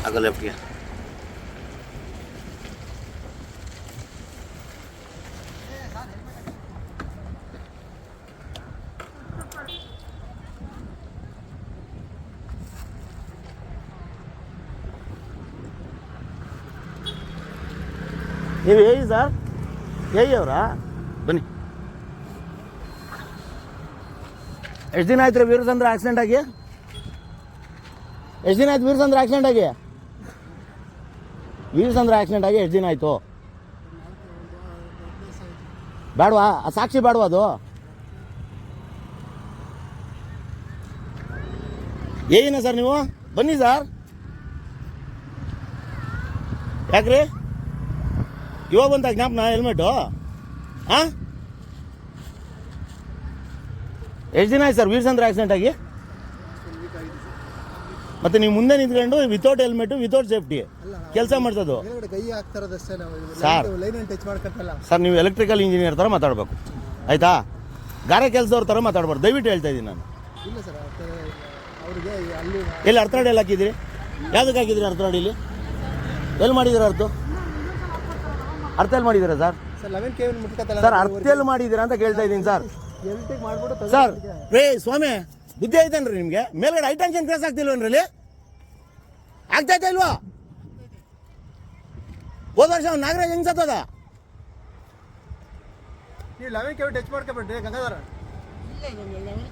ಆಗ ಲೆಫ್ಟ್ಗೆ. ನೀವು ಹೇಳಿ ಸರ್, ಹೇಳಿ ಅವರಾ ಬನ್ನಿ. ಎಷ್ಟು ದಿನ ಆಯ್ತು ರೀ ವೀರಚಂದ್ರ ಆಕ್ಸಿಡೆಂಟ್ ಆಗಿ? ಎಷ್ಟು ದಿನ ಆಯ್ತು ವೀರಚಂದ್ರ ಆಕ್ಸಿಡೆಂಟ್ ಆಗಿ? ವೀರಚಂದ್ರ ಆಕ್ಸಿಡೆಂಟ್ ಆಗಿ ಎಷ್ಟು ದಿನ ಆಯಿತು? ಬೇಡವಾ? ಸಾಕ್ಷಿ ಬೇಡವಾ ಅದು? ಏನ ಸರ್ ನೀವು ಬನ್ನಿ ಸರ್. ಯಾಕ್ರಿ ಇವಾಗ ಬಂತ ಜ್ಞಾಪನ ಹೆಲ್ಮೆಟು? ಹಾಂ, ಎಷ್ಟು ದಿನ ಆಯ್ತು ಸರ್ ವೀರಚಂದ್ರ ಆಕ್ಸಿಡೆಂಟ್ ಆಗಿ? ಮತ್ತೆ ನೀವು ಮುಂದೆ ನಿಂತ್ಕೊಂಡು ವಿತೌಟ್ ಹೆಲ್ಮೆಟ್ ವಿತೌಟ್ ಸೇಫ್ಟಿ ಕೆಲಸ ಮಾಡ್ತದ್ದು ಸರ್. ನೀವು ಎಲೆಕ್ಟ್ರಿಕಲ್ ಇಂಜಿನಿಯರ್ ಥರ ಮಾತಾಡಬೇಕು, ಆಯಿತಾ? ಗಾರೆ ಕೆಲಸದವ್ರ ಥರ ಮಾತಾಡ್ಬಾರ್ದು, ದಯವಿಟ್ಟು ಹೇಳ್ತಾ ಇದ್ದೀನಿ ನಾನು. ಎಲ್ಲಿ ಅರ್ಥಾಡಿ ಎಲ್ಲ ಹಾಕಿದ್ದೀರಿ? ಯಾವುದಕ್ಕೆ ಹಾಕಿದ್ರಿ ಅರ್ಥಾಡಿಲಿ? ಎಲ್ಲಿ ಮಾಡಿದ್ದೀರ ಅರ್ಥ? ಅರ್ಥ ಎಲ್ಲಿ ಮಾಡಿದ್ದೀರಾ ಸರ್? ಸರ್ ಅರ್ಥ ಎಲ್ಲಿ ಮಾಡಿದ್ದೀರಾ ಅಂತ ಕೇಳ್ತಾ ಇದ್ದೀನಿ ಸರ್. ಸರ್ ರೇ ಸ್ವಾಮಿ, ಬುದ್ಧಿ ಐತೇನ್ರಿ ನಿಮಗೆ? ಮೇಲ್ಗಡೆ ಹೈ ಟೆನ್ಷನ್ ಕ್ರಾಸ್ ಆಗ್ತಿಲ್ವೇನ್ರಲ್ಲಿ? ಆಗ್ತಾಯ್ತಾ ಇಲ್ವಾ? ಹೋದ ವರ್ಷ ಅವ್ನು ನಾಗರಾಜ್ ಹೆಂಗ್ ಸತ್ತದ?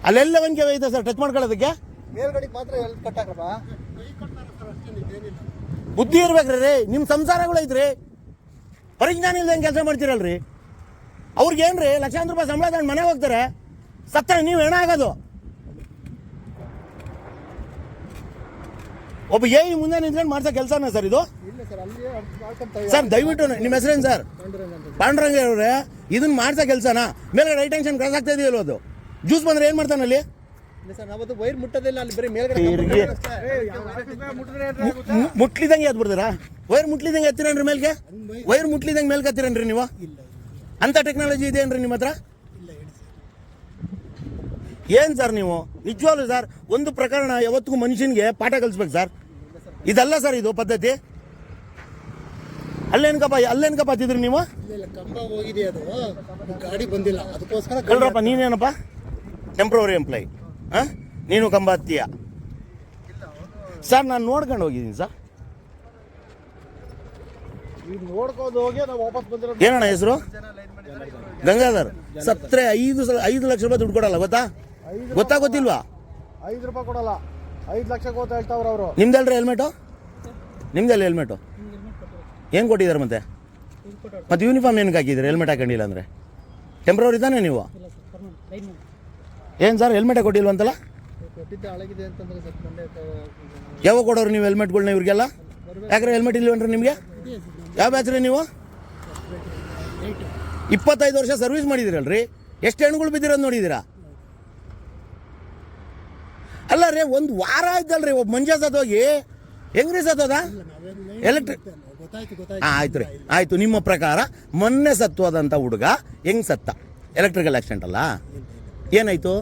ಅಲ್ಲೆಲ್ಲ ಒಂದ್ಕೆ ಐತೆ ಸರ್ ಟಚ್ ಮಾಡ್ಕೊಳ್ಳೋದಕ್ಕೆ? ಬುದ್ಧಿ ಇರ್ಬೇಕ್ರಿ ರೀ, ನಿಮ್ಮ ಸಂಸಾರಗಳು ಐತ್ರಿ, ಪರಿಜ್ಞಾನ ಇಲ್ದಂಗೆ ಕೆಲಸ ಮಾಡ್ತೀರಲ್ರಿ. ಅವ್ರಿಗೇನ್ರಿ ಲಕ್ಷಾಂತರ ರೂಪಾಯಿ ಸಂಬಳ ತಗೊಂಡು ಮನೆಗೆ ಹೋಗ್ತಾರೆ, ಸತ್ತ ನೀವು ಹೆಣ ಆಗೋದು. ಒಬ್ಬ ಮುಂದೆ ನಿಂತ್ಕೊಂಡು ಮಾಡ್ಸೋ ಕೆಲಸನ ಸರ್ ಇದು? ಸರ್ ದಯವಿಟ್ಟು ನಿಮ್ಮ ಹೆಸರೇನು ಸರ್? ಪಾಂಡುರಂಗ ಅವ್ರೆ, ಇದನ್ನ ಮಾಡ್ಸೋ ಕೆಲಸನ? ಮೇಲ್ಗಡೆ ಹೈ ಟೆನ್ಷನ್ ಕ್ರಾಸ್ ಆಗ್ತಾ ಇದೆಯಲ್ಲ, ಅದು ಜ್ಯೂಸ್ ಬಂದ್ರೆ ಏನ್ ಮಾಡ್ತಾನಲ್ಲಿ? ಮುಟ್ಲಿದಂಗೆ ಎದ್ ಬಿಡ್ತಾರಾ? ವೈರ್ ಮುಟ್ಲಿದಂಗೆ ಎತ್ತಿರೇನ್ರಿ ಮೇಲ್ಗೆ? ವೈರ್ ಮುಟ್ಲಿದಂಗೆ ಮೇಲ್ಗೆ ಹತ್ತಿರೇನ್ರಿ ನೀವು? ಅಂತ ಟೆಕ್ನಾಲಜಿ ಇದೆಯೇನ್ರಿ ನಿಮ್ಮ ಹತ್ರ? ಏನ್ ಸರ್ ನೀವು ನಿಜವಾಗ್ಲೂ ಸರ್? ಒಂದು ಪ್ರಕರಣ ಯಾವತ್ತಿಗೂ ಮನುಷ್ಯನಿಗೆ ಪಾಠ ಕಲಿಸ್ಬೇಕು ಸರ್. ಇದಲ್ಲ ಸರ್ ಇದು ಪದ್ಧತಿ. ಅಲ್ಲೇನ್ಕಪ್ಪ ಹತ್ತಿದ್ರಿ ನೀವು? ಕಳ್ರಪ್ಪ, ನೀನೇನಪ್ಪ ಟೆಂಪ್ರವರಿ ಎಂಪ್ಲಾಯಿ? ಹಾಂ, ನೀನು ಕಂಬ ಹತ್ತೀಯ ಸರ್? ನಾನು ನೋಡ್ಕೊಂಡು ಹೋಗಿದ್ದೀನಿ ಸರ್. ಏನಣ್ಣ ಹೆಸರು? ಗಂಗಾಧರ್. ಸತ್ರೆ 5 ಲಕ್ಷ ರೂಪಾಯಿ ದುಡ್ಡು ಕೊಡಲ್ಲ, ಗೊತ್ತಾ? ಗೊತ್ತಿಲ್ವಾ? 5 ರೂಪಾಯಿ ಕೊಡಲ್ಲ, 5 ಲಕ್ಷ ಹೇಳ್ತಾವ್ರ ಅವರು. ನಿಮ್ದಲ್ರಿ ಹೆಲ್ಮೆಟು? ನಿಮ್ದಲ್ಲ ಹೆಲ್ಮೆಟು? ಏನು ಕೊಟ್ಟಿದ್ದಾರೆ ಮತ್ತೆ ಯೂನಿಫಾರ್ಮ್ ಏನಕ್ಕೆ ಹಾಕಿದ್ರಿ ಹೆಲ್ಮೆಟ್ ಹಾಕೊಂಡಿಲ್ಲ ಅಂದರೆ? ಟೆಂಪ್ರವರಿ ತಾನೇ ನೀವು? ಏನು ಸರ್ ಹೆಲ್ಮೆಟೇ ಕೊಟ್ಟಿಲ್ವಂತಲ್ಲ? ಯಾವಾಗ ಕೊಡೋರು ನೀವು ಹೆಲ್ಮೆಟ್ಗಳನ್ನ ಇವ್ರಿಗೆಲ್ಲ? ಯಾಕ್ರೆ ಹೆಲ್ಮೆಟ್ ಇಲ್ವೇನ್ರಿ ನಿಮಗೆ? ಯಾವ ಬ್ಯಾಚ್ ರೀ ನೀವು? 25 ವರ್ಷ ಸರ್ವಿಸ್ ಮಾಡಿದಿರಲ್ರಿ, ಎಷ್ಟು ಹೆಣ್ಗಳು ಬಿದ್ದಿರೋದು ನೋಡಿದ್ದೀರಾ? ಅಲ್ಲ ರೀ, ಒಂದು ವಾರ ಆಯ್ತಲ್ರಿ ಒಬ್ಬ ಮಂಜ ಸತ್ತೋಗಿ. ಹೆಂಗ್ರಿ ಸತ್ತೋದ? ಆಯ್ತು ರೀ, ಆಯ್ತು. ನಿಮ್ಮ ಪ್ರಕಾರ ಮೊನ್ನೆ ಸತ್ತೋದಂಥ ಹುಡುಗ ಹೆಂಗ್ ಸತ್ತ? ಎಲೆಕ್ಟ್ರಿಕಲ್ ಆಕ್ಸಿಡೆಂಟ್ ಅಲ್ಲ? ಏನಾಯ್ತು?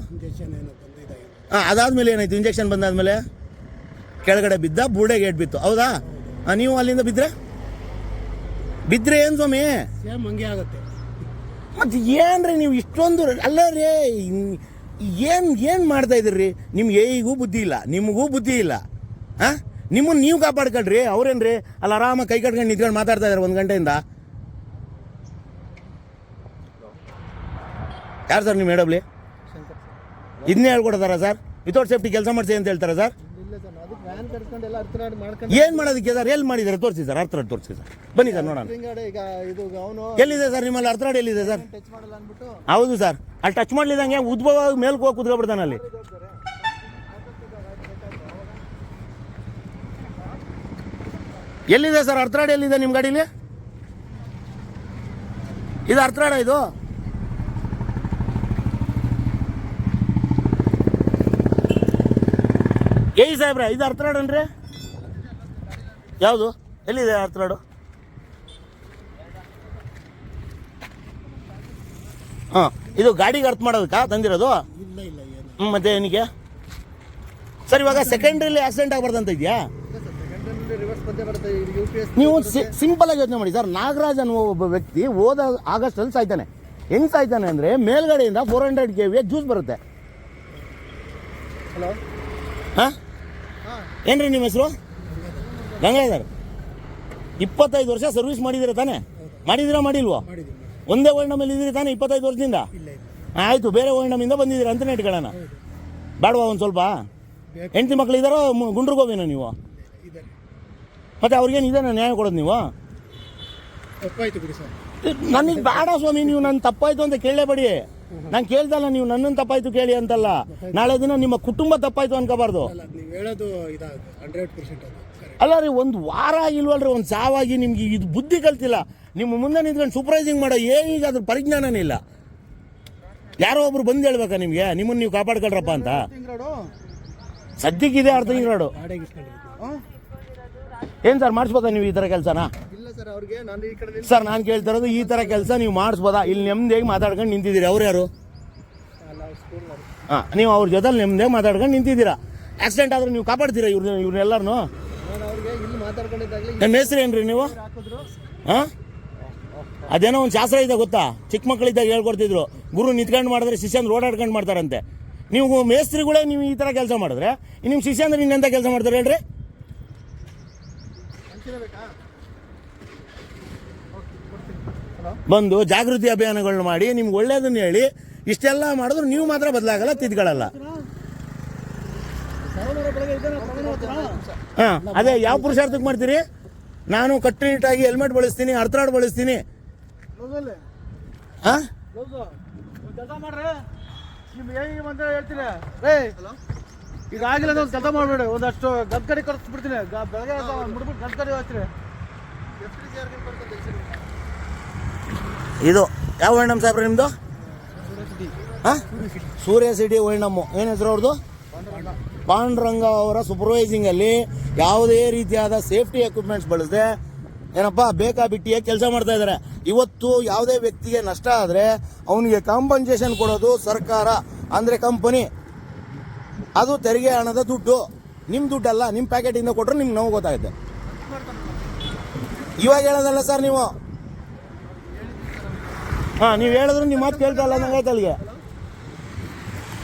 ಅದಾದ್ಮೇಲೆ ಏನಾಯ್ತು? ಇಂಜೆಕ್ಷನ್ ಬಂದಾದ್ಮೇಲೆ ಕೆಳಗಡೆ ಬಿದ್ದ, ಬೂಡೆಗೆ ಏಟ್ ಬಿತ್ತು, ಹೌದಾ? ನೀವು ಅಲ್ಲಿಂದ ಬಿದ್ರೆ ಏನು ಸ್ವಾಮಿ? ಹಂಗೆ ಆಗುತ್ತೆ. ಮತ್ತೆ ಏನ್ರಿ ನೀವು ಇಷ್ಟೊಂದು? ಅಲ್ಲ ರೀ, ಏನು ಮಾಡ್ತಾ ಇದ್ದೀರಿ? ನಿಮ್ಗೆ ಏಗೂ ಬುದ್ಧಿ ಇಲ್ಲ, ನಿಮಗೂ ಬುದ್ಧಿ ಇಲ್ಲ. ಹಾಂ, ನಿಮ್ಮನ್ನು ನೀವು ಕಾಪಾಡ್ಕೊಳ್ರಿ. ಅವ್ರೇನ್ರಿ ಅಲ್ಲಿ ಆರಾಮಾಗಿ ಕೈ ಕಟ್ಕೊಂಡು ನಿಂತ್ಕೊಂಡು ಮಾತಾಡ್ತಾ ಇದ್ದಾರೆ 1 ಗಂಟೆಯಿಂದ. ಯಾರು ಸರ್ ನಿಮ್ಮ ಮೇಡಬ್ಲಿ? ಇದನ್ನೇ ಹೇಳ್ಕೊಡ್ತಾರಾ ಸರ್? ವಿತೌಟ್ ಸೇಫ್ಟಿ ಕೆಲಸ ಮಾಡಿಸಿ ಅಂತ ಹೇಳ್ತಾರಾ ಸರ್? ಏನು ಮಾಡೋದಕ್ಕೆ ಸರ್? ಎಲ್ಲಿ ಮಾಡಿದ್ದಾರೆ ತೋರಿಸಿ ಸರ್, ಅರ್ಥರಾಡ್ ತೋರಿಸಿ ಸರ್. ಬನ್ನಿ ಸರ್ ನೋಡೋಣ. ಎಲ್ಲಿದೆ ಸರ್ ನಿಮ್ಮಲ್ಲಿ ಅರ್ಥರಾಡ್? ಎಲ್ಲಿದೆ ಸರ್? ಹೌದು ಸರ್, ಅಲ್ಲಿ ಟಚ್ ಮಾಡ್ಲಿದಂಗೆ ಉದ್ಭವ ಮೇಲ್ಗೆ ಹೋಗಿ ಕುತ್ಕೊಬಿಡ್ತಾನೆ ಅಲ್ಲಿ. ಎಲ್ಲಿದೆ ಸರ್ ಅರ್ಥರಾಡ್? ಎಲ್ಲಿದೆ ನಿಮ್ಮ ಗಾಡೀಲಿ? ಇದು ಅರ್ಥರಾಡ ಇದು? ಏಯ್ ಸಾಹೇಬ್ರೆ, ಇದು ಅರ್ಥರಾಡನ್ರಿ? ಯಾವುದು? ಎಲ್ಲಿದೆ ಅರ್ಥರಾಡು? ಹಾಂ, ಇದು ಗಾಡಿಗೆ ಅರ್ಥ ಮಾಡೋದಕ್ಕಾ ತಂದಿರೋದು? ಮತ್ತೆ ಏನಿಗೆ ಸರ್? ಇವಾಗ ಸೆಕೆಂಡ್ರಿಲಿ ಆಕ್ಸಿಡೆಂಟ್ ಆಗ್ಬಾರ್ದಂತ ಇದೆಯಾ? ರಿವರ್ಸ್ ಬಂದೇ ಬರುತ್ತೆ ಯು ಪಿ ಎಸ್. ನೀವು ಸಿಂಪಲ್ ಆಗಿ ಯೋಚನೆ ಮಾಡಿ ಸರ್. ನಾಗರಾಜ್ ಅನ್ನುವ ಒಬ್ಬ ವ್ಯಕ್ತಿ ಹೋದ ಆಗಸ್ಟಲ್ಲಿ ಸಾಯ್ತಾನೆ. ಹೆಂಗ್ ಸಾಯ್ತಾನೆ ಅಂದರೆ ಮೇಲ್ಗಡೆಯಿಂದ 400 KV ಜ್ಯೂಸ್ ಬರುತ್ತೆ. ಹಲೋ ಹಾಂ ಏನ್ರಿ ನಿಮ್ಮ ಹೆಸರು? ಗಂಗಾಧರ್. 25 ವರ್ಷ ಸರ್ವಿಸ್ ಮಾಡಿದ್ದೀರಾ ತಾನೇ? ಮಾಡಿದ್ದೀರಾ ಮಾಡಿಲ್ವೋ? ಒಂದೇ ವರ್ಣ ಮೇಲೆ ಇದ್ದೀರಿ ತಾನೇ 25 ವರ್ಷದಿಂದ? ಆಯಿತು, ಬೇರೆ ವರ್ಣಮಿಂದ ಬಂದಿದ್ದೀರಾ ಅಂತಲೇ ಇಟ್ಕೊಳ್ಳೋಣ. ಬೇಡವಾ ಒಂದು ಸ್ವಲ್ಪ? ಹೆಂಡತಿ ಮಕ್ಳು ಇದ್ದಾರೋ ಗುಂಡ್ರಿಗೋವೇನೋ ನೀವು? ಮತ್ತೆ ಅವ್ರಿಗೇನು ಇದೇನೋ ನ್ಯಾಯ ಕೊಡೋದು ನೀವು? ತಪ್ಪಾಯ್ತು ಬಿಡಿ ಸರ್. ನನಗೆ ಬೇಡ ಸ್ವಾಮಿ, ನೀವು ನನ್ನ ತಪ್ಪಾಯ್ತು ಅಂತ ಕೇಳಲೇಬೇಡಿ. ನಾನು ಕೇಳ್ದಲ್ಲ ನೀವು ನನ್ನನ್ನು ತಪ್ಪಾಯ್ತು ಕೇಳಿ ಅಂತಲ್ಲ. ನಾಳೆ ದಿನ ನಿಮ್ಮ ಕುಟುಂಬ ತಪ್ಪಾಯ್ತು ಅನ್ಕೋಬಾರ್ದು. ನೀವು ಹೇಳೋದು ಇದಾಗುತ್ತೆ 100%. ಅಲ್ಲ ರೀ, ಒಂದು ವಾರ ಆಗಿಲ್ವಲ್ರಿ ಒಂದು ಸಾವಾಗಿ ನಿಮ್ಗೆ ಇದು ಬುದ್ಧಿ ಕಲ್ತಿಲ್ಲ. ನಿಮ್ಮ ಮುಂದೆ ನಿಂತ್ಕೊಂಡು ಸೂಪರ್ವೈಸಿಂಗ್ ಮಾಡೋ ಈಗ ಅದ್ರ ಪರಿಜ್ಞಾನನೇ ಇಲ್ಲ. ಯಾರೋ ಒಬ್ರು ಬಂದು ಹೇಳ್ಬೇಕಾ ನಿಮಗೆ ನಿಮ್ಮನ್ನು ನೀವು ಕಾಪಾಡ್ಕೊಳ್ರಪ್ಪ ಅಂತ? ಸದ್ಯಕ್ಕಿದೆ ಅರ್ಥ ಹಿಂಗ್ರಾಡು. ಏನು ಸರ್ ಮಾಡಿಸ್ಬೋದಾ ನೀವು ಈ ಥರ ಕೆಲಸನ? ಇಲ್ಲ ಸರ್, ಅವ್ರಿಗೆ ನಾನು ಈ ಕಡೆ ಸರ್ ನಾನು ಕೇಳ್ತಾ ಇರೋದು ಈ ಥರ ಕೆಲಸ ನೀವು ಮಾಡಿಸ್ಬೋದಾ? ಇಲ್ಲಿ ನೆಮ್ಮದಿಯಾಗಿ ಮಾತಾಡ್ಕೊಂಡು ನಿಂತಿದ್ದೀರಿ. ಅವ್ರು ಯಾರು? ಹಾಂ, ನೀವು ಅವ್ರ ಜೊತೆ ನೆಮ್ಮದಿಯಾಗಿ ಮಾತಾಡ್ಕೊಂಡು ನಿಂತಿದ್ದೀರಾ. ಆಕ್ಸಿಡೆಂಟ್ ಆದ್ರೆ ನೀವು ಕಾಪಾಡ್ತೀರಾ ಇವ್ರನ್ನೆಲ್ಲರೂ? ಅವ್ರಿಗೆ ಇಲ್ಲಿ ಮಾತಾಡ್ಕೊಂಡಿದ್ದಾಗಲೇ ನನ್ನ ಹೆಸರು ಏನ್ರಿ ನೀವು? ಹಾಂ, ಅದೇನೋ ಒಂದು ಶಾಸ್ತ್ರ ಇದೆ ಗೊತ್ತಾ? ಚಿಕ್ಕ ಮಕ್ಕಳಿದ್ದಾಗ ಹೇಳ್ಕೊಡ್ತಿದ್ರು, ಗುರು ನಿಂತ್ಕೊಂಡು ಮಾಡಿದ್ರೆ ಶಿಷ್ಯಂದ್ರೆ ಓಡಾಡ್ಕೊಂಡು ಮಾಡ್ತಾರಂತೆ. ನೀವು ಮೇಸ್ತ್ರಿಗಳೇ ನೀವು ಈ ಥರ ಕೆಲಸ ಮಾಡಿದ್ರೆ ನಿಮ್ಮ ಶಿಷ್ಯ ಅಂದ್ರೆ ಇನ್ನೆಂಥ ಕೆಲಸ ಮಾಡ್ತಾರೆ ಹೇಳ್ರಿ? ಬಂದು ಜಾಗೃತಿ ಅಭಿಯಾನಗಳನ್ನ ಮಾಡಿ ನಿಮ್ಗೆ ಒಳ್ಳೇದನ್ನ ಹೇಳಿ ಇಷ್ಟೆಲ್ಲ ಮಾಡಿದ್ರು ನೀವು ಮಾತ್ರ ಬದಲಾಗಲ್ಲ, ತಿದ್ಕೊಳ್ಳಲ್ಲ. ಹಾಂ, ಅದೇ ಯಾವ ಪುರುಷಾರ್ಥಕ್ಕೆ ಮಾಡ್ತೀರಿ? ನಾನು ಕಟ್ಟುನಿಟ್ಟಾಗಿ ಹೆಲ್ಮೆಟ್ ಬಳಸ್ತೀನಿ, ಅರ್ಥರಾಡ್ ಬಳಸ್ತೀನಿ. ಹಾಂ, ಕೆಲಸ ಮಾಡ್ರಿ. ನಿಮ್ಗೆ ಹೇಗೆ ಅಂತ ಹೇಳ್ತೀನಿ ರೇ. ಈಗ ಆಗಿಲ್ಲ ಒಂದು ಕೆಲಸ ಮಾಡಬೇಡಿ, ಒಂದಷ್ಟು ಗದ್ಕರಿ ಕಳಿಸ್ಬಿಡ್ತೀನಿ. ಬೆಳಗ್ಗೆ ಮುಡ್ಬಿಟ್ಟು ಗದ್ಕರಿ ಹೋಗ್ತೀರಿ. ಇದು ಯಾವ ವರ್ಣಮ್ ಸಾಹೇಬ್ರೆ ನಿಮ್ಮದು? ಹಾಂ, ಸೂರ್ಯ ಸಿಟಿ ವರ್ಣಮ್ಮು. ಏನು ಹೆಸರು ಅವ್ರದ್ದು? ಪಾಂಡುರಂಗ ಅವರ ಸೂಪರ್ವೈಸಿಂಗಲ್ಲಿ ಯಾವುದೇ ರೀತಿಯಾದ ಸೇಫ್ಟಿ ಎಕ್ವಿಪ್ಮೆಂಟ್ಸ್ ಬಳಸದೆ ಏನಪ್ಪ ಬೇಕಾಬಿಟ್ಟಿಯಾಗಿ ಕೆಲಸ ಮಾಡ್ತಾ ಇದ್ದಾರೆ. ಇವತ್ತು ಯಾವುದೇ ವ್ಯಕ್ತಿಗೆ ನಷ್ಟ ಆದರೆ ಅವನಿಗೆ ಕಾಂಪನ್ಸೇಷನ್ ಕೊಡೋದು ಸರ್ಕಾರ, ಅಂದರೆ ಕಂಪನಿ. ಅದು ತೆರಿಗೆ ಹಣದ ದುಡ್ಡು, ನಿಮ್ಮ ದುಡ್ಡಲ್ಲ. ನಿಮ್ಮ ಪ್ಯಾಕೆಟಿಂದ ಕೊಟ್ಟರೆ ನಿಮ್ಗೆ ನೋವು ಗೊತ್ತಾಗುತ್ತೆ. ಇವಾಗ ಹೇಳೋದಲ್ಲ ಸರ್ ನೀವು. ಹಾಂ, ನೀವು ಹೇಳಿದ್ರು ನಿಮ್ಮ ಮಾತು ಕೇಳ್ತಾ ಇಲ್ಲ ನಂಗೆ ಆಯ್ತು ಅಲ್ಲಿಗೆ.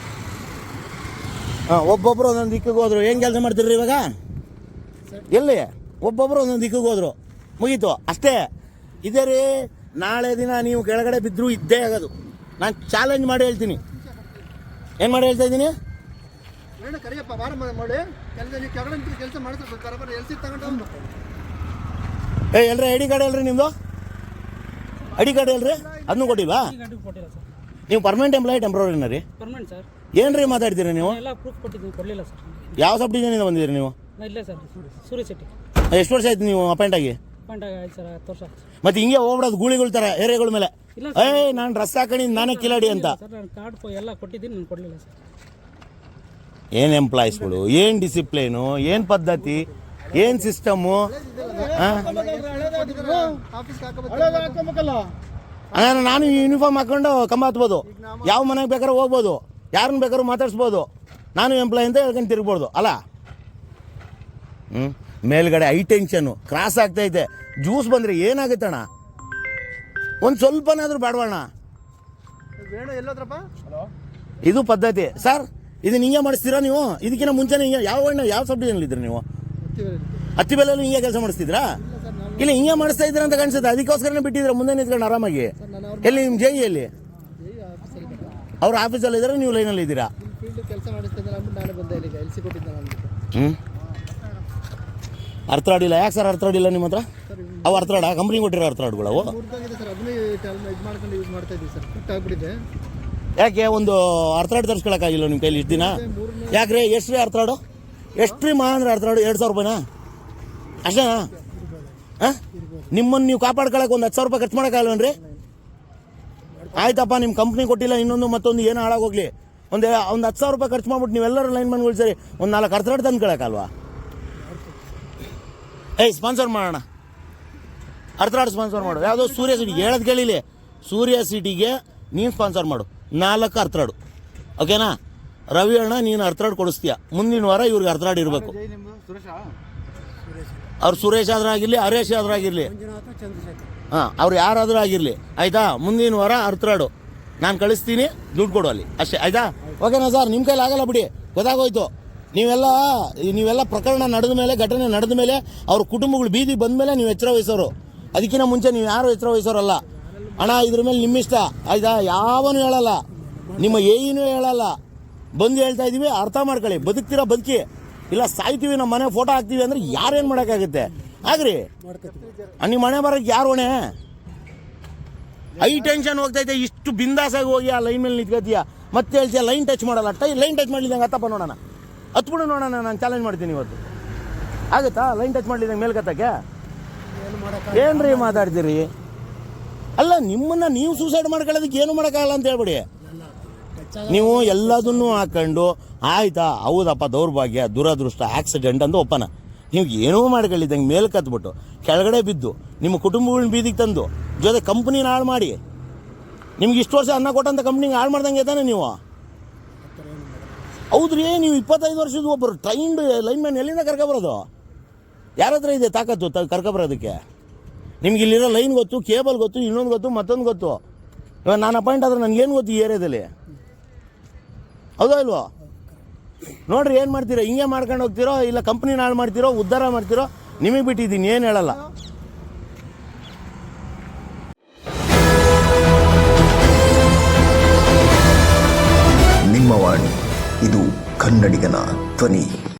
ಹಾಂ, ಒಬ್ಬೊಬ್ಬರು ಒಂದೊಂದು ದಿಕ್ಕಿಗೆ ಹೋದ್ರು. ಏನು ಕೆಲಸ ಮಾಡ್ತೀರಿ ಇವಾಗ? ಎಲ್ಲಿ ಒಬ್ಬೊಬ್ಬರು ಒಂದೊಂದು ದಿಕ್ಕಿಗೆ ಹೋದ್ರು, ಮುಗೀತು ಅಷ್ಟೇ. ಇದೇ ರೀ, ನಾಳೆ ದಿನ ನೀವು ಕೆಳಗಡೆ ಬಿದ್ದರೂ ಇದ್ದೇ ಆಗೋದು. ನಾನು ಚಾಲೆಂಜ್ ಮಾಡಿ ಹೇಳ್ತೀನಿ. ಏನು ಮಾಡಿ ಹೇಳ್ತಾ ಇದ್ದೀನಿ? ಕರಿಯಪ್ಪ ಬಾರ ಮಾಡಿ ಕೆಲಸ ಮಾಡಿಸ್ತಾರೆ. ಎಲ್ಸಿ ತಗೊಂಡು ಎಲ್ರಿ ಐ ಡಿ ಕಾರ್ಡ್ ಎಲ್ರಿ ನಿಮ್ಮದು? ಐ ಡಿ ಕಾರ್ಡ್ ಎಲ್ರಿ? ಅದನ್ನು ಕೊಟ್ಟಿಲ್ವಾ? ನೀವು ಪರ್ಮನೆಂಟ್ ಎಂಪ್ಲಾಯಿ ಟೆಂಪ್ರವರಿನ ರೀ? Permanent sir. ಏನ್ರಿ ಮಾತಾಡ್ತೀರಿ ನೀವು? ಎಲ್ಲ ಪ್ರೂಫ್ ಕೊಟ್ಟಿದ್ದೀವಿ, ಕೊಡಲಿಲ್ಲ ಸರ್. ಯಾವ ಸಬ್ ಡಿವಿಷನಿಂದ ಬಂದಿದ್ದೀರಿ ನೀವು? ಇಲ್ಲ ಸರ್, ಸೂರ್ಯ ಸಿಟಿ. ಎಷ್ಟು ವರ್ಷ ಆಯ್ತು ನೀವು ಅಪಾಯಿಂಟ್ ಆಗಿ? ಅಪಾಯಿಂಟ್ ಆಗಿ ಸರ್ 10 ವರ್ಷ. ಮತ್ತೆ ಹಿಂಗೆ ಹೋಗ್ಬಿಡೋದು ಗೂಳಿಗಳ ಥರ ಏರಿಯಾಗಳ ಮೇಲೆ? ಇಲ್ಲ ನಾನು ಡ್ರೆಸ್ ಹಾಕೊಂಡಿದ್ದು ನಾನೇ ಕಿಲಾಡಿ ಅಂತ. ಸರ್, ನಾನು ಕಾರ್ಡ್ ಎಲ್ಲ ಕೊಟ್ಟಿದ್ದೀನಿ, ನಾನು ಕೊಡಲಿಲ್ಲ ಸರ್. ಏನು ಎಂಪ್ಲಾಯೀಸ್ಗಳು, ಏನು ಡಿಸಿಪ್ಲೈನು, ಏನು ಪದ್ಧತಿ, ಏನು ಸಿಸ್ಟಮು? ನಾನು ಯೂನಿಫಾರ್ಮ್ ಹಾಕೊಂಡು ಕಂಬ ಹತ್ಬೋದು, ಯಾವ ಮನೆಗೆ ಬೇಕಾದ್ರೂ ಹೋಗ್ಬೋದು, ಯಾರನ್ನ ಬೇಕಾದ್ರೂ ಮಾತಾಡ್ಸ್ಬೋದು. ನಾನು ಎಂಪ್ಲಾಯ್ ಅಂತ ಹೇಳ್ಕೊಂಡು ತಿರ್ಗ್ಬೋದು ಅಲ್ಲ? ಮೇಲ್ಗಡೆ ಹೈ ಟೆನ್ಷನ್ನು ಕ್ರಾಸ್ ಆಗ್ತೈತೆ. ಜ್ಯೂಸ್ ಬಂದರೆ ಏನಾಗುತ್ತೆ ಅಣ್ಣ? ಒಂದು ಸ್ವಲ್ಪನಾದ್ರೂ ಬೇಡವಣ್ಣ. ಇದು ಪದ್ಧತಿ ಸರ್. ಇದನ್ನ ಹಿಂಗೆ ಮಾಡಿಸ್ತೀರಾ ನೀವು? ಇದಕ್ಕಿಂತ ಮುಂಚೆನೇ ಹಿಂಗೆ ಯಾವ ಸಬ್ ಡಿವಿಷನಲ್ಲಿ ಇದ್ರಿ ನೀವು? ಹತ್ತಿ ಬೆಲೆಯಲ್ಲೂ ಹಿಂಗೆ ಕೆಲಸ ಮಾಡಿಸ್ತಿದ್ರಾ? ಇಲ್ಲ ಹಿಂಗೆ ಮಾಡಿಸ್ತಾ ಇದ್ದೀರಾ ಅಂತ ಕಾಣಿಸುತ್ತೆ. ಅದಕ್ಕೋಸ್ಕರನೇ ಬಿಟ್ಟಿದ್ರೆ ಮುಂದೆ ನಿಂತ್ಕೊಂಡು ಆರಾಮಾಗಿ. ಎಲ್ಲಿ ನಿಮ್ಮ ಜೈ ಎಲ್ಲಿ? ಅವ್ರ ಆಫೀಸಲ್ಲಿ ಇದ್ದಾರೆ, ನೀವು ಲೈನಲ್ಲಿ ಇದ್ದೀರಾ? ಅರ್ಥಾಡಿಲ್ಲ ಯಾಕೆ ಸರ್? ಅರ್ಥಾಡಿಲ್ಲ ನಿಮ್ಮ ಹತ್ರ? ಅವು ಅರ್ಥಾಡ ಕಂಪ್ನಿ ಕೊಟ್ಟಿರೋ ಅರ್ಥಾಡ್ಗಳು ಅವು ಯಾಕೆ? ಒಂದು ಅರ್ಥಾಡ್ ತರಿಸ್ಕೊಳಕ್ಕಾಗಿಲ್ಲ ನಿಮ್ಮ ಕೈಲಿ ಇಷ್ಟು ದಿನ? ಯಾಕ್ರಿ? ಎಷ್ಟು ರೀ ಅರ್ಥಾಡು? ಎಷ್ಟು ರೀ ಮಹಾ ಅಂದ್ರೆ ಅರ್ಥಾಡು? 2000 ರೂಪಾಯಿನಾ? ಅಷ್ಟೇನಾ? ಹಾಂ, ನಿಮ್ಮನ್ನು ನೀವು ಕಾಪಾಡ್ಕೊಳಕ್ಕೆ ಒಂದು 10,000 ರೂಪಾಯಿ ಖರ್ಚು ಮಾಡೋಕ್ಕಾಗಲ್ವೇನ್ರಿ? ಆಯ್ತಪ್ಪ, ನಿಮ್ಮ ಕಂಪ್ನಿ ಕೊಟ್ಟಿಲ್ಲ, ಇನ್ನೊಂದು ಮತ್ತೊಂದು ಏನೋ ಹಾಳಾಗೋಗ್ಲಿ, ಒಂದು 10,000 ರೂಪಾಯಿ ಖರ್ಚು ಮಾಡ್ಬಿಟ್ಟು ನೀವೆಲ್ಲರೂ ಲೈನ್ ಮನ್ಗಳು ಸರಿ ಒಂದು 4 ಅರ್ಥಾಡ್ ತಂದ್ಕೊಳಕ್ಕಲ್ವಾ? ಸ್ಪಾನ್ಸರ್ ಮಾಡೋಣ, ಅರ್ಥಾಡ್ ಸ್ಪಾನ್ಸರ್ ಮಾಡು. ಯಾವುದೋ ಸೂರ್ಯ ಸಿಟಿಗೆ ಹೇಳೋದು ಕೇಳಿಲಿ, ಸೂರ್ಯ ಸಿಟಿಗೆ ನೀನು ಸ್ಪಾನ್ಸರ್ ಮಾಡು 4 ಅರ್ಥಾಡು, ಓಕೆನಾ? ರವಿ ಅಣ್ಣ ನೀನು ಅರ್ಥಾಡ್ ಕೊಡಿಸ್ತೀಯ. ಮುಂದಿನ ವಾರ ಇವ್ರಿಗೆ ಅರ್ಥಾಡ್ ಇರಬೇಕು. ಅವ್ರು ಸುರೇಶ್ ಆದ್ರೂ ಆಗಿರಲಿ, ಹರೇಶ್ ಆದ್ರೂ ಆಗಿರಲಿ, ಹಾಂ ಅವ್ರು ಯಾರಾದರೂ ಆಗಿರಲಿ, ಆಯಿತಾ? ಮುಂದಿನ ವಾರ ಅರ್ಥರಾಡು ನಾನು ಕಳಿಸ್ತೀನಿ, ದುಡ್ಡು ಕೊಡು ಅಲ್ಲಿ ಅಷ್ಟೇ, ಆಯಿತಾ? ಓಕೆನಾ ಸರ್? ನಿಮ್ಮ ಕೈಲಿ ಆಗಲ್ಲ ಬಿಡಿ, ಗೊತ್ತಾಗೋಯ್ತು. ನೀವೆಲ್ಲ ಪ್ರಕರಣ ನಡೆದ ಮೇಲೆ, ಘಟನೆ ನಡೆದ ಮೇಲೆ, ಅವ್ರ ಕುಟುಂಬಗಳು ಬೀದಿ ಬಂದ ಮೇಲೆ ನೀವು ಎಚ್ಚರ ವಹಿಸೋರು. ಅದಕ್ಕಿಂತ ಮುಂಚೆ ನೀವು ಯಾರು ಎಚ್ಚರ ವಹಿಸೋರಲ್ಲ. ಅಣ್ಣ ಇದ್ರ ಮೇಲೆ ನಿಮ್ಮಿಷ್ಟ, ಆಯಿತಾ? ಯಾವನು ಹೇಳಲ್ಲ, ನಿಮ್ಮ ಏನೂ ಹೇಳಲ್ಲ. ಬಂದು ಹೇಳ್ತಾ ಇದ್ದೀವಿ, ಅರ್ಥ ಮಾಡ್ಕೊಳ್ಳಿ. ಬದುಕ್ತೀರಾ ಬದುಕಿ, ಇಲ್ಲ ಸಾಯ್ತೀವಿ, ನಮ್ಮ ಮನೆ ಫೋಟೋ ಹಾಕ್ತೀವಿ ಅಂದರೆ ಯಾರೇನು ಮಾಡೋಕ್ಕಾಗುತ್ತೆ? ಆಗ್ರಿ, ನಿಮ್ಮ ಮನೆ ಬರೋಕ್ಕೆ ಯಾರು ಹೊಣೆ? ಐ ಟೆನ್ಷನ್ ಹೋಗ್ತೈತೆ, ಇಷ್ಟು ಬಿಂದಾಸಾಗಿ ಹೋಗಿ ಆ ಲೈನ್ ಮೇಲೆ ನಿಂತ್ಕೋತೀಯ, ಮತ್ತೆ ಹೇಳ್ತೀಯ ಲೈನ್ ಟಚ್ ಮಾಡಲ್ಲ. ಲೈನ್ ಟಚ್ ಮಾಡಲಿದ್ದಂಗೆ ಹತ್ತಪ್ಪ ನೋಡೋಣ, ಹತ್ಬಿಡು ನೋಡೋಣ. ನಾನು ಚಾಲೆಂಜ್ ಮಾಡ್ತೀನಿ ಇವತ್ತು. ಆಗುತ್ತಾ ಲೈನ್ ಟಚ್ ಮಾಡಲಿದ್ದಂಗೆ ಮೇಲ್ಕತ್ತಕ್ಕೆ? ಏನ್ರಿ ಮಾತಾಡ್ತೀರಿ? ಅಲ್ಲ, ನಿಮ್ಮನ್ನು ನೀವು ಸೂಸೈಡ್ ಮಾಡ್ಕೊಳ್ಳೋದಕ್ಕೆ ಏನು ಮಾಡೋಕ್ಕಾಗಲ್ಲ ಅಂತ ಹೇಳ್ಬಿಡಿ. ನೀವು ಎಲ್ಲದನ್ನೂ ಹಾಕೊಂಡು ಆಯ್ತಾ, ಹೌದಪ್ಪ ದೌರ್ಭಾಗ್ಯ, ದುರದೃಷ್ಟ, ಆಕ್ಸಿಡೆಂಟ್ ಅಂತ ಒಪ್ಪನ. ನೀವು ಏನೂ ಮಾಡ್ಕೊಳ್ಳಿದ್ದಂಗೆ ಮೇಲೆ ಕತ್ಬಿಟ್ಟು ಕೆಳಗಡೆ ಬಿದ್ದು ನಿಮ್ಮ ಕುಟುಂಬಗಳನ್ನ ಬೀದಿಗೆ ತಂದು ಜೊತೆ ಕಂಪ್ನಿನ ಹಾಳು ಮಾಡಿ, ನಿಮ್ಗೆ ಇಷ್ಟು ವರ್ಷ ಅನ್ನ ಕೊಟ್ಟಂಥ ಕಂಪ್ನಿಗೆ ಹಾಳು ಮಾಡ್ದಂಗೆ ತಾನೆ ನೀವು? ಹೌದ್ರಿ, ನೀವು 25 ವರ್ಷದ ಒಬ್ಬರು ಟ್ರೈನ್ಡ್ ಲೈನ್ಮ್ಯಾನ್ ಎಲ್ಲಿಂದ ಕರ್ಕೊಬರೋದು? ಯಾರ ಹತ್ರ ಇದೆ ತಾಕತ್ತು ಕರ್ಕೊಬರೋದಕ್ಕೆ? ನಿಮ್ಗೆ ಇಲ್ಲಿರೋ ಲೈನ್ ಗೊತ್ತು, ಕೇಬಲ್ ಗೊತ್ತು, ಇನ್ನೊಂದು ಗೊತ್ತು, ಮತ್ತೊಂದು ಗೊತ್ತು. ಇವಾಗ ನಾನು ಅಪಾಯಿಂಟ್ ಆದ್ರೆ ನನಗೇನು ಗೊತ್ತು ಈ ಏರಿಯಾದಲ್ಲಿ? ಹೌದಾ ಇಲ್ವೋ? ನೋಡ್ರಿ, ಏನು ಮಾಡ್ತೀರೋ? ಹಿಂಗೆ ಮಾಡ್ಕೊಂಡು ಹೋಗ್ತಿರೋ, ಇಲ್ಲ ಕಂಪ್ನಿನ ಹಾಳು ಮಾಡ್ತಿರೋ, ಉದ್ಧಾರ ಮಾಡ್ತಿರೋ, ನಿಮಗೆ ಬಿಟ್ಟಿದ್ದೀನಿ, ಏನು ಹೇಳಲ್ಲ. ನಿಮ್ಮ ವಾಣಿ, ಇದು ಕನ್ನಡಿಗನ ಧ್ವನಿ.